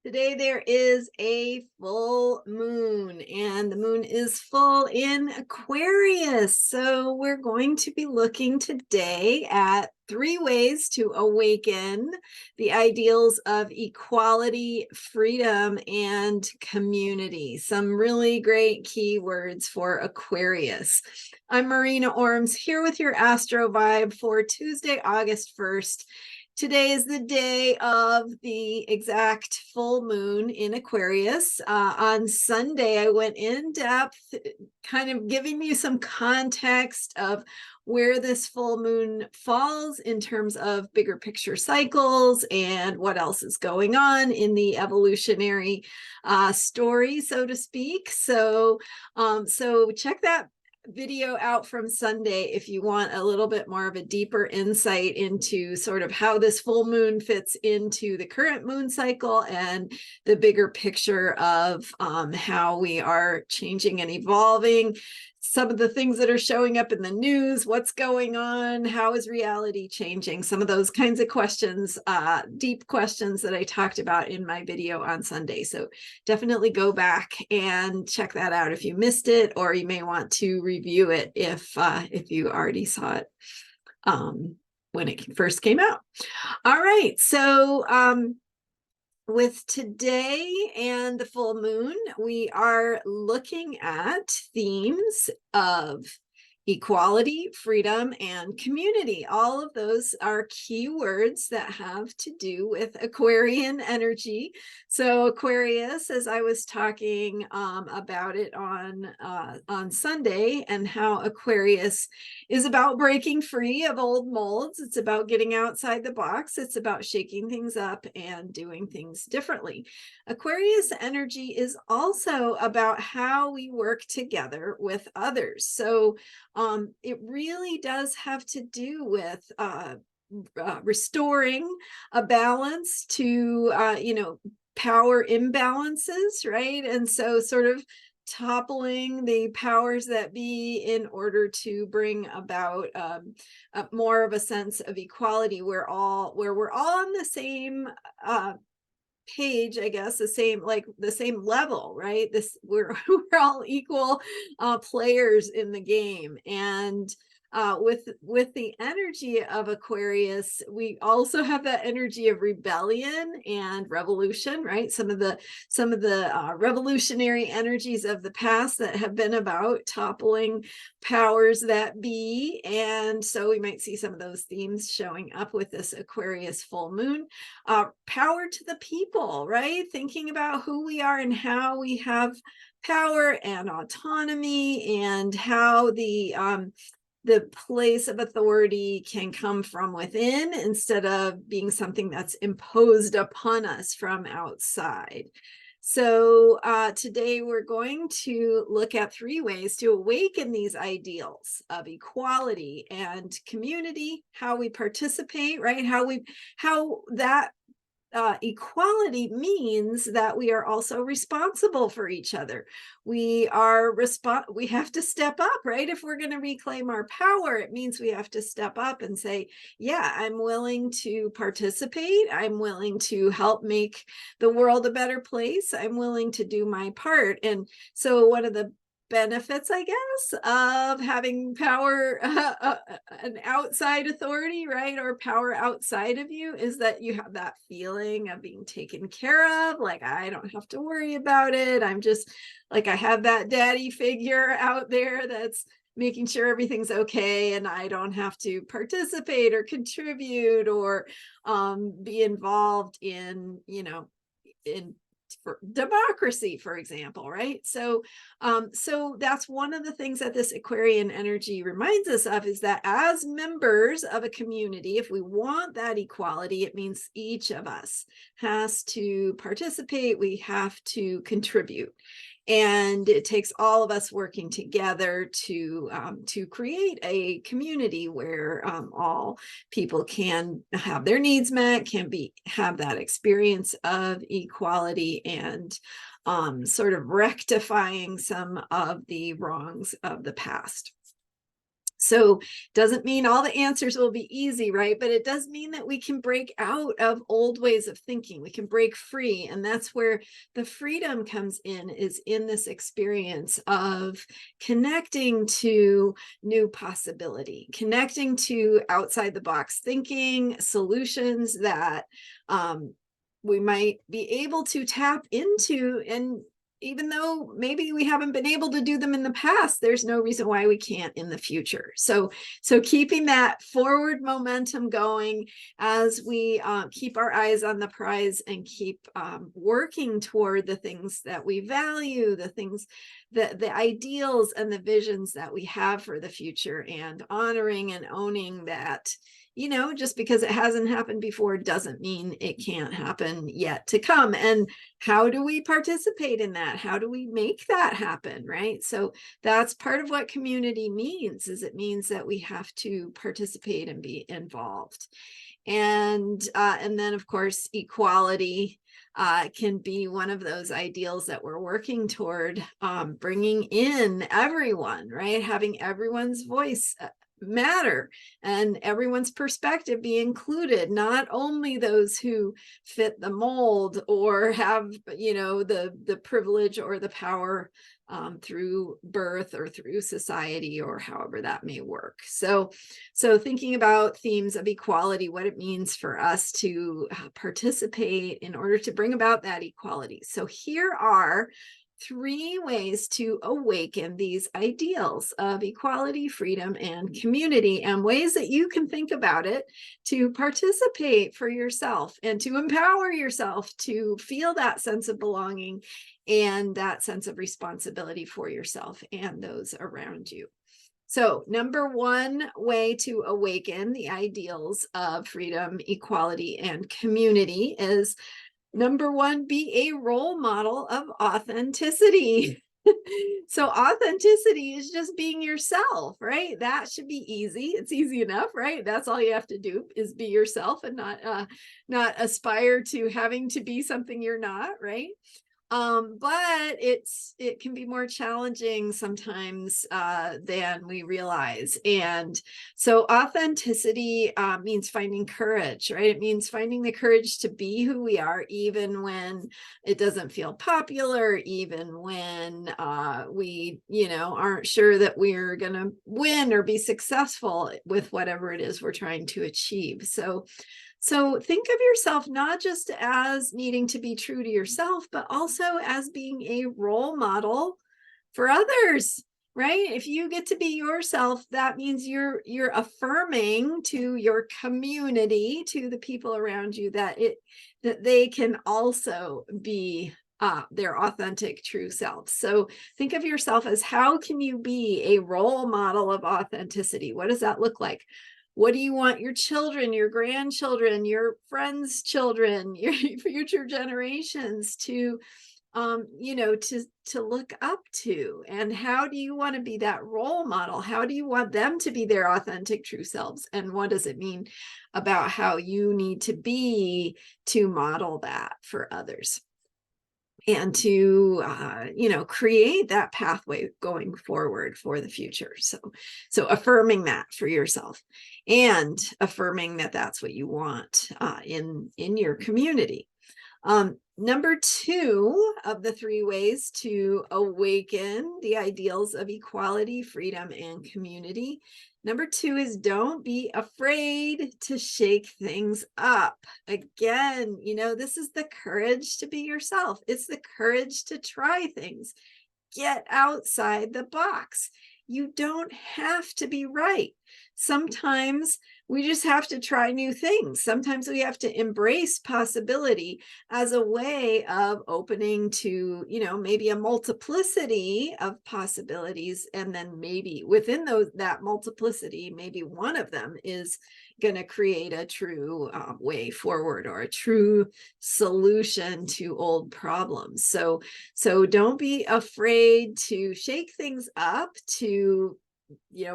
Today there is a full moon, and the moon is full in Aquarius. So we're going to be looking today at 3 ways to awaken the ideals of equality, freedom, and community. Some really great keywords for Aquarius. I'm Marina Ormes here with your Astro Vibe for Tuesday, August 1st. Today is the day of the exact full moon in Aquarius. On Sunday, I went in depth, kind of giving you some context of where this full moon falls in terms of bigger picture cycles and what else is going on in the evolutionary story, so to speak. So check that video out from Sunday if you want a little bit more of a deeper insight into sort of how this full moon fits into the current moon cycle and the bigger picture of how we are changing and evolving. Some of the things that are showing up in the news, what's going on, how is reality changing? Some of those kinds of questions, deep questions that I talked about in my video on Sunday. So definitely go back and check that out if you missed it, or you may want to review it if you already saw it when it first came out. All right, so with today and the full moon, we are looking at themes of equality, freedom, and community. All of those are key words that have to do with Aquarian energy. So Aquarius, as I was talking about it on Sunday, and how Aquarius is about breaking free of old molds. It's about getting outside the box. It's about shaking things up and doing things differently. Aquarius energy is also about how we work together with others. So it really does have to do with restoring a balance to, power imbalances, right? And so sort of toppling the powers that be in order to bring about more of a sense of equality where we're all on the same page, I guess, the same level, right? We're all equal players in the game. And with the energy of Aquarius, we also have that energy of rebellion and revolution, right? Some of the revolutionary energies of the past that have been about toppling powers that be. And so we might see some of those themes showing up with this Aquarius full moon. Power to the people, right? Thinking about who we are and how we have power and autonomy, and how the place of authority can come from within instead of being something that's imposed upon us from outside. So today we're going to look at 3 ways to awaken these ideals of equality and community, how we participate, right? How that equality means that we are also responsible for each other. We have to step up, right? If we're going to reclaim our power, it means we have to step up and say, yeah, I'm willing to participate. I'm willing to help make the world a better place. I'm willing to do my part. And so one of the benefits, I guess, of having power, an outside authority, right, or power outside of you, is that you have that feeling of being taken care of. Like, I don't have to worry about it. I'm just like, I have that daddy figure out there that's making sure everything's okay, and I don't have to participate or contribute or be involved in, for democracy, for example, right? So that's one of the things that this Aquarian energy reminds us of, is that as members of a community, if we want that equality, it means each of us has to participate. We have to contribute. And it takes all of us working together to create a community where all people can have their needs met, have that experience of equality, and sort of rectifying some of the wrongs of the past. So doesn't mean all the answers will be easy, right? But it does mean that we can break out of old ways of thinking. We can break free. And that's where the freedom comes in, is in this experience of connecting to new possibility, connecting to outside the box thinking, solutions that we might be able to tap into. And even though maybe we haven't been able to do them in the past, there's no reason why we can't in the future. So keeping that forward momentum going as we keep our eyes on the prize and keep working toward the things that we value, the things that the ideals and the visions that we have for the future, and honoring and owning that, you know, just because it hasn't happened before doesn't mean it can't happen yet to come. And how do we participate in that? How do we make that happen, right? So that's part of what community means, is it means that we have to participate and be involved. And then, of course, equality can be one of those ideals that we're working toward, bringing in everyone, right? Having everyone's voice matter and everyone's perspective be included, not only those who fit the mold or have, you know, the privilege or the power through birth or through society, or however that may work. So thinking about themes of equality, what it means for us to participate in order to bring about that equality. So here are 3 ways to awaken these ideals of equality, freedom, and community, and ways that you can think about it to participate for yourself and to empower yourself to feel that sense of belonging and that sense of responsibility for yourself and those around you. So, number 1 way to awaken the ideals of freedom, equality, and community is, number 1, be a role model of authenticity. So authenticity is just being yourself, right? That should be easy. It's easy enough, right? That's all you have to do, is be yourself and not aspire to having to be something you're not, right? But it can be more challenging sometimes than we realize. And so authenticity means finding courage, right? It means finding the courage to be who we are, even when it doesn't feel popular, even when we, you know, aren't sure that we're going to win or be successful with whatever it is we're trying to achieve. So think of yourself not just as needing to be true to yourself, but also as being a role model for others, right? If you get to be yourself, that means you're affirming to your community, to the people around you, that they can also be their authentic, true selves. So think of yourself as, how can you be a role model of authenticity? What does that look like? What do you want your children, your grandchildren, your friends' children, your future generations to, you know, to look up to? And how do you want to be that role model? How do you want them to be their authentic, true selves? And what does it mean about how you need to be to model that for others? And to you know, create that pathway going forward for the future. So affirming that for yourself, and affirming that that's what you want in your community. Number 2 of the 3 ways to awaken the ideals of equality, freedom, and community. Number 2 is, don't be afraid to shake things up. Again, you know, this is the courage to be yourself. It's the courage to try things. Get outside the box. You don't have to be right. Sometimes we just have to try new things. Sometimes we have to embrace possibility as a way of opening to, you know, maybe a multiplicity of possibilities. And then maybe within that multiplicity, maybe one of them is going to create a true way forward, or a true solution to old problems. So don't be afraid to shake things up, to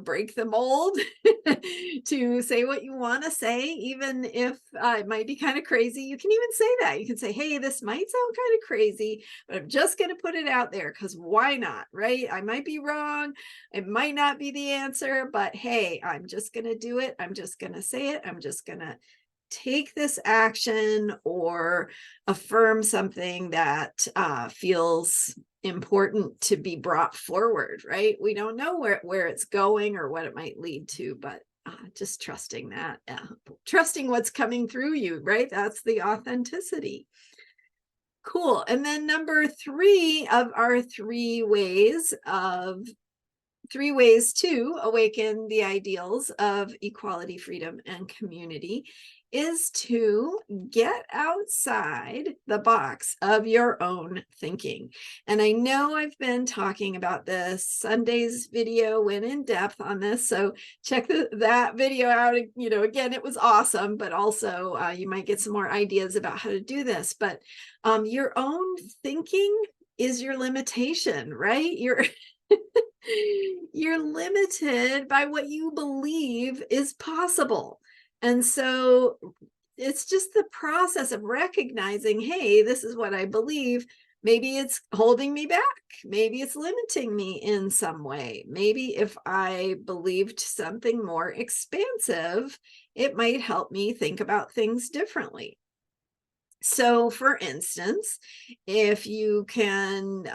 break the mold, to say what you want to say, even if it might be kind of crazy. You can even say that. You can say, hey, this might sound kind of crazy, but I'm just going to put it out there because why not, right? I might be wrong. It might not be the answer, but hey, I'm just going to do it. I'm just going to say it. I'm just going to take this action or affirm something that feels important to be brought forward, right? We don't know where it's going or what it might lead to, but just trusting that, trusting what's coming through you, right? That's the authenticity. Cool. And then number 3 of our 3 ways to awaken the ideals of equality, freedom, and community is to get outside the box of your own thinking. And I know I've been talking about this. Sunday's video went in depth on this, so check that video out. Again, it was awesome, but also you might get some more ideas about how to do this. But your own thinking is your limitation, right? You're limited by what you believe is possible. And so it's just the process of recognizing, hey, this is what I believe. Maybe it's holding me back. Maybe it's limiting me in some way. Maybe if I believed something more expansive, it might help me think about things differently. So, for instance, if you can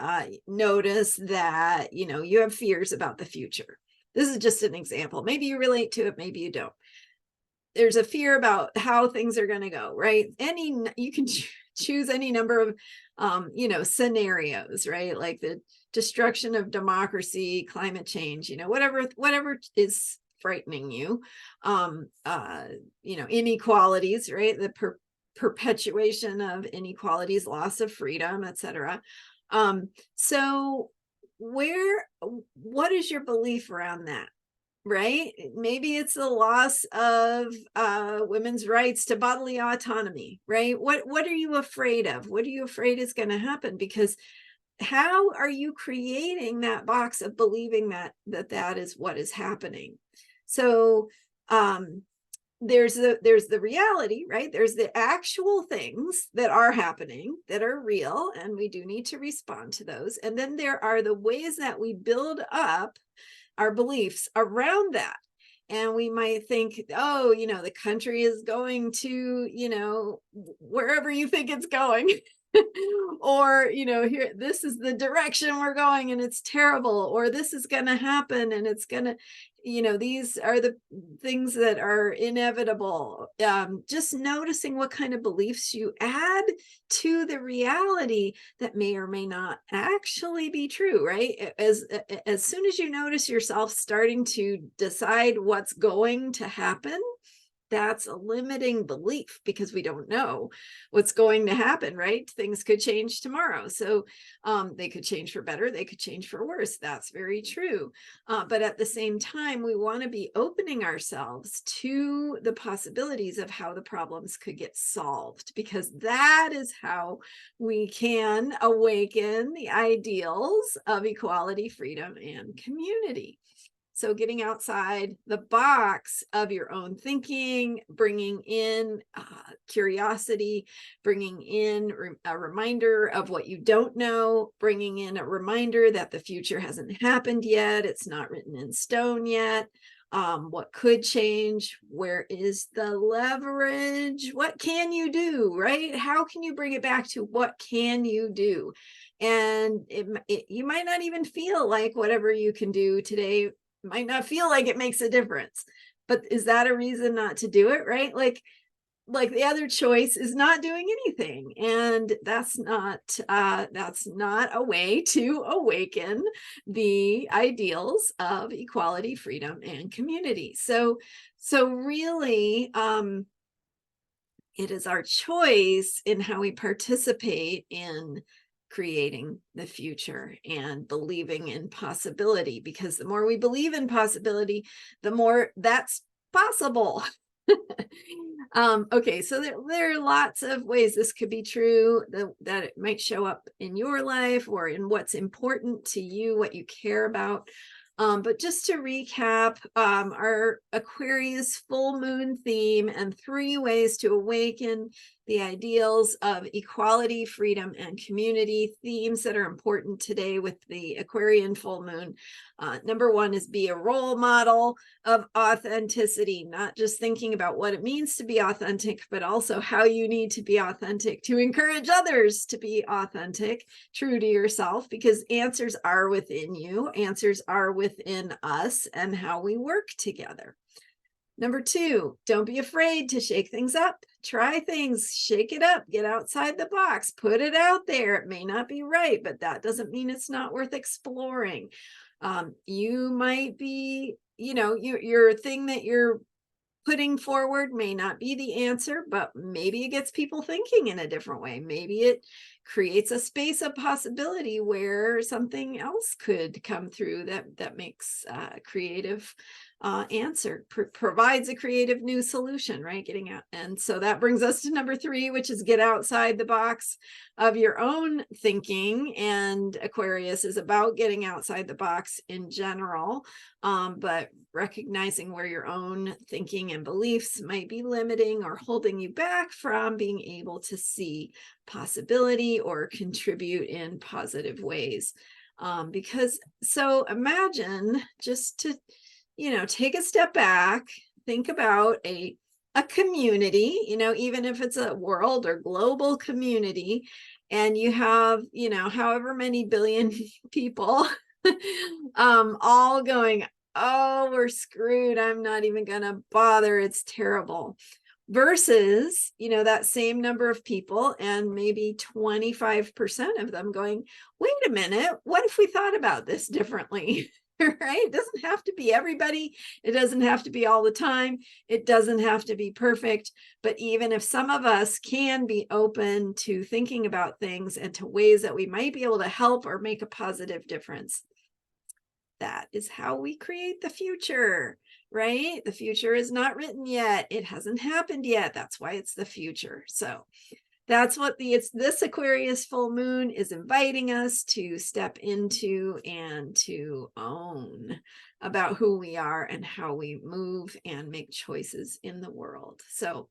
notice that, you have fears about the future. This is just an example. Maybe you relate to it, maybe you don't. There's a fear about how things are going to go, right? You can choose any number of, scenarios, right? Like the destruction of democracy, climate change, whatever is frightening you, inequalities, right? The perpetuation of inequalities, loss of freedom, etc. So what is your belief around that? Right? Maybe it's the loss of women's rights to bodily autonomy, right? What are you afraid of? What are you afraid is going to happen? Because how are you creating that box of believing that is what is happening? So there's the reality, right? There's the actual things that are happening that are real, and we do need to respond to those. And then there are the ways that we build up our beliefs around that. And we might think, oh, the country is going to, wherever you think it's going. Or, here, this is the direction we're going and it's terrible, or this is going to happen and it's going to, these are the things that are inevitable. Just noticing what kind of beliefs you add to the reality that may or may not actually be true, right? As soon as you notice yourself starting to decide what's going to happen, that's a limiting belief, because we don't know what's going to happen, right? Things could change tomorrow. So they could change for better, they could change for worse. That's very true. But at the same time, we want to be opening ourselves to the possibilities of how the problems could get solved, because that is how we can awaken the ideals of equality, freedom, and community. So getting outside the box of your own thinking, bringing in curiosity, bringing in a reminder of what you don't know, bringing in a reminder that the future hasn't happened yet. It's not written in stone yet. What could change? Where is the leverage? What can you do, right? How can you bring it back to what can you do? And you might not even feel like whatever you can do today might not feel like it makes a difference, but is that a reason not to do it, right? Like the other choice is not doing anything, and that's not a way to awaken the ideals of equality, freedom, and community. So really, it is our choice in how we participate in creating the future and believing in possibility, because the more we believe in possibility, the more that's possible. Okay, so there are lots of ways this could be true, that it might show up in your life or in what's important to you, what you care about. But just to recap, our Aquarius full moon theme and 3 ways to awaken the ideals of equality, freedom, and community, themes that are important today with the Aquarian full moon. Number 1 is be a role model of authenticity, not just thinking about what it means to be authentic, but also how you need to be authentic to encourage others to be authentic, true to yourself, because answers are within you, answers are within us, and how we work together. Number 2, don't be afraid to shake things up. Try things, shake it up, get outside the box, put it out there. It may not be right, but that doesn't mean it's not worth exploring. You might be, your thing that you're putting forward may not be the answer, but maybe it gets people thinking in a different way. Maybe it creates a space of possibility where something else could come through that makes creative answer, provides a creative new solution, right? Getting out. And so that brings us to number 3, which is get outside the box of your own thinking. And Aquarius is about getting outside the box in general, but recognizing where your own thinking and beliefs might be limiting or holding you back from being able to see possibility or contribute in positive ways. Because so imagine, just to take a step back, think about a community, even if it's a world or global community, and you have, however many billion people all going, oh, we're screwed, I'm not even gonna bother, it's terrible. Versus, that same number of people and maybe 25% of them going, wait a minute, what if we thought about this differently? Right? It doesn't have to be everybody. It doesn't have to be all the time. It doesn't have to be perfect. But even if some of us can be open to thinking about things and to ways that we might be able to help or make a positive difference, that is how we create the future, right? The future is not written yet. It hasn't happened yet. That's why it's the future. So that's what this Aquarius full moon is inviting us to step into and to own about who we are and how we move and make choices in the world. So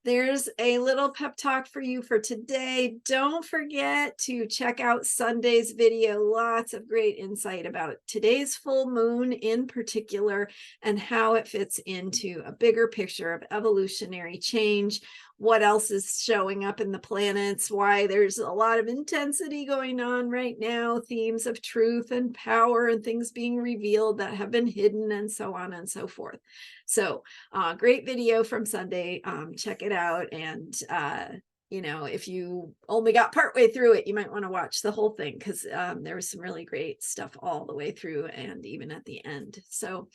there's a little pep talk for you for today. Don't forget to check out Sunday's video. Lots of great insight about today's full moon in particular and how it fits into a bigger picture of evolutionary change. What else is showing up in the planets, why there's a lot of intensity going on right now, themes of truth and power and things being revealed that have been hidden, and so on and so forth. So great video from Sunday. Check it out. And if you only got partway through it, you might want to watch the whole thing, because there was some really great stuff all the way through and even at the end. So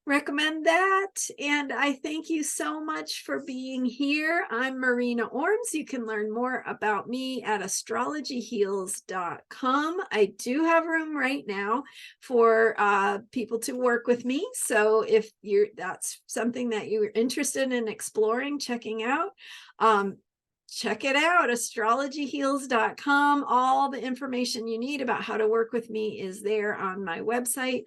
recommend that. And I thank you so much for being here. I'm Marina Ormes. You can learn more about me at astrologyheals.com. I do have room right now for people to work with me. So if that's something that you're interested in exploring, checking out, check it out, astrologyheals.com. All the information you need about how to work with me is there on my website.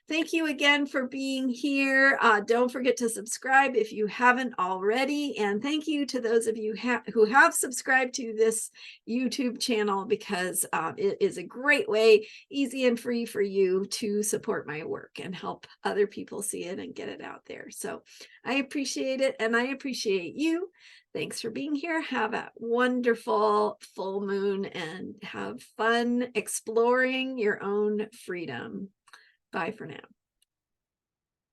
Thank you again for being here. Don't forget to subscribe if you haven't already. And thank you to those of you who have subscribed to this YouTube channel, because it is a great way, easy and free for you to support my work and help other people see it and get it out there. So I appreciate it, and I appreciate you. Thanks for being here. Have a wonderful full moon and have fun exploring your own freedom. Bye for now.